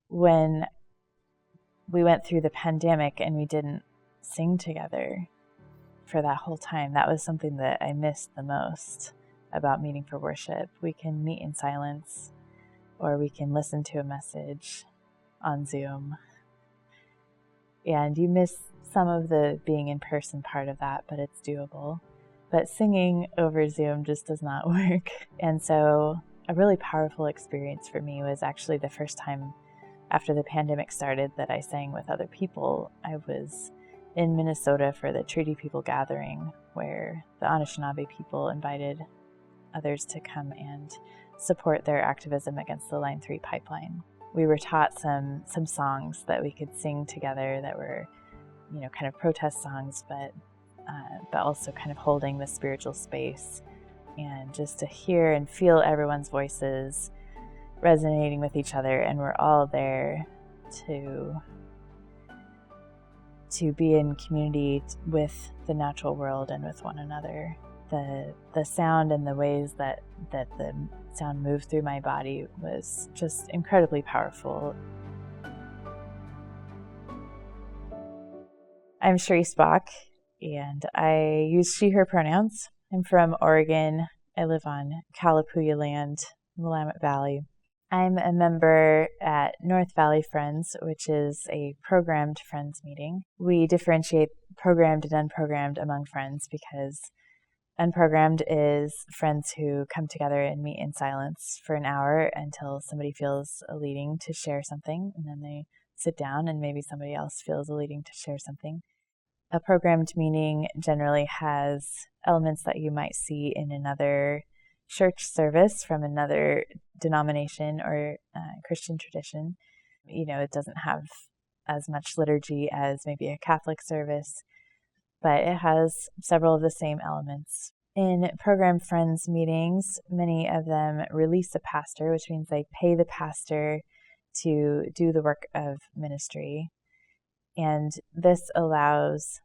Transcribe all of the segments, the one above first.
when we went through the pandemic and we didn't sing together for that whole time, that was something that I missed the most about meeting for worship. We can meet in silence, or we can listen to a message on Zoom. And you miss some of the being in person part of that, but it's doable. But singing over Zoom just does not work. And so a really powerful experience for me was actually the first time after the pandemic started that I sang with other people. I was in Minnesota for the Treaty People Gathering, where the Anishinaabe people invited others to come and support their activism against the Line 3 pipeline. We were taught some songs that we could sing together that were, kind of protest songs, but also kind of holding the spiritual space, and just to hear and feel everyone's voices resonating with each other. And we're all there to be in community with the natural world and with one another. The sound and the ways that the sound moved through my body was just incredibly powerful. I'm Cherice Bock, and I use she, her pronouns. I'm from Oregon. I live on Kalapuya land in the Willamette Valley. I'm a member at North Valley Friends, which is a programmed friends meeting. We differentiate programmed and unprogrammed among friends because unprogrammed is friends who come together and meet in silence for an hour until somebody feels a leading to share something, and then they sit down and maybe somebody else feels a leading to share something. A programmed meeting generally has elements that you might see in another church service from another denomination or Christian tradition. It doesn't have as much liturgy as maybe a Catholic service, but it has several of the same elements. In program friends meetings, many of them release a pastor, which means they pay the pastor to do the work of ministry. And this allows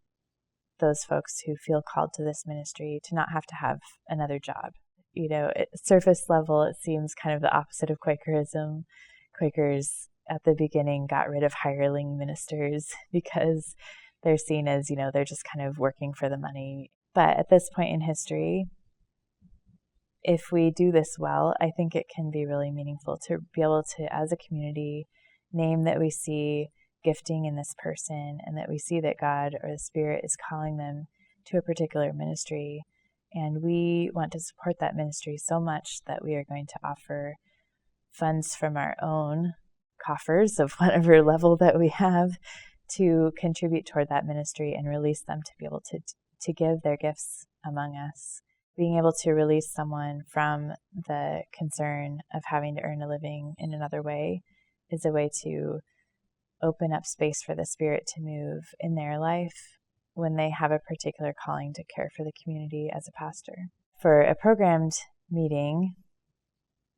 those folks who feel called to this ministry to not have to have another job. At surface level, it seems kind of the opposite of Quakerism. Quakers at the beginning got rid of hireling ministers because they're seen as, they're just kind of working for the money. But at this point in history, if we do this well, I think it can be really meaningful to be able to, as a community, name that we see gifting in this person and that we see that God or the Spirit is calling them to a particular ministry. And we want to support that ministry so much that we are going to offer funds from our own coffers of whatever level that we have to contribute toward that ministry and release them to be able to give their gifts among us. Being able to release someone from the concern of having to earn a living in another way is a way to open up space for the Spirit to move in their life when they have a particular calling to care for the community as a pastor. For a programmed meeting,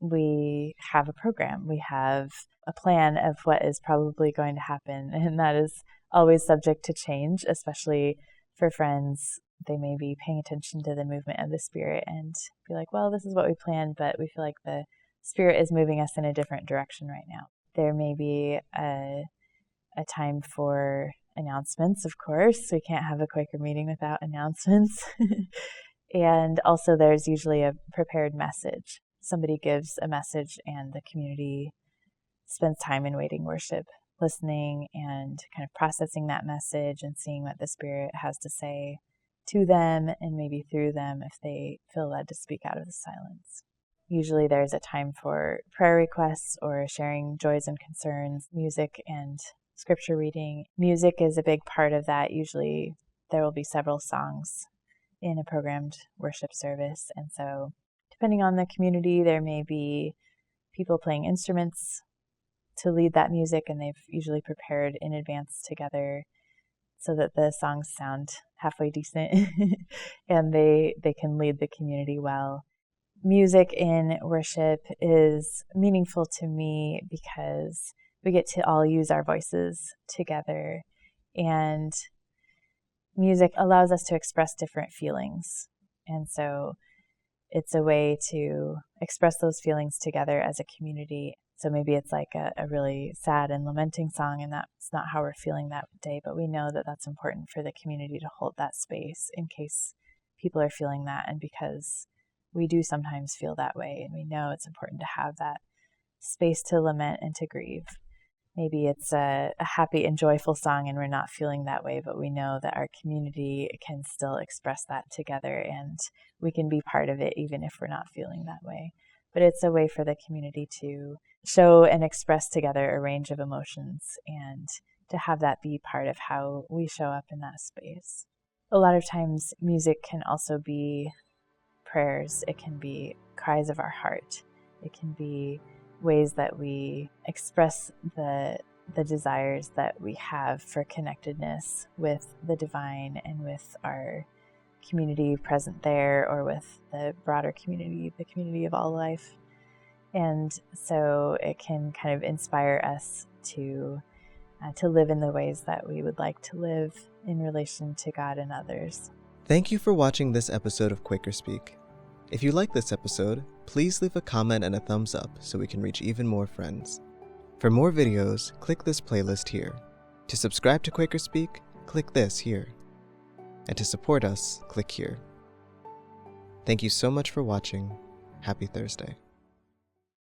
we have a program. We have a plan of what is probably going to happen, and that is always subject to change, especially for friends. They may be paying attention to the movement of the Spirit and be like, well, this is what we planned, but we feel like the Spirit is moving us in a different direction right now. There may be a time for announcements, of course. We can't have a Quaker meeting without announcements. And also there's usually a prepared message. Somebody gives a message and the community spends time in waiting worship, listening and kind of processing that message and seeing what the Spirit has to say to them and maybe through them if they feel led to speak out of the silence. Usually there's a time for prayer requests or sharing joys and concerns, music and scripture reading. Music is a big part of that. Usually there will be several songs in a programmed worship service. And so depending on the community, there may be people playing instruments to lead that music, and they've usually prepared in advance together so that the songs sound halfway decent and they can lead the community well. Music in worship is meaningful to me because we get to all use our voices together, and music allows us to express different feelings. And so it's a way to express those feelings together as a community. So maybe it's like a really sad and lamenting song, and that's not how we're feeling that day, but we know that that's important for the community to hold that space in case people are feeling that, and because we do sometimes feel that way, and we know it's important to have that space to lament and to grieve. Maybe it's a happy and joyful song and we're not feeling that way, but we know that our community can still express that together and we can be part of it even if we're not feeling that way. But it's a way for the community to show and express together a range of emotions and to have that be part of how we show up in that space. A lot of times music can also be prayers. It can be cries of our heart. It can be ways that we express the desires that we have for connectedness with the divine and with our community present there, or with the broader community, the community of all life. And so it can kind of inspire us to live in the ways that we would like to live in relation to God and others. Thank you for watching this episode of QuakerSpeak. If you like this episode, please leave a comment and a thumbs up so we can reach even more friends. For more videos, click this playlist here. To subscribe to QuakerSpeak, click this here. And to support us, click here. Thank you so much for watching. Happy Thursday.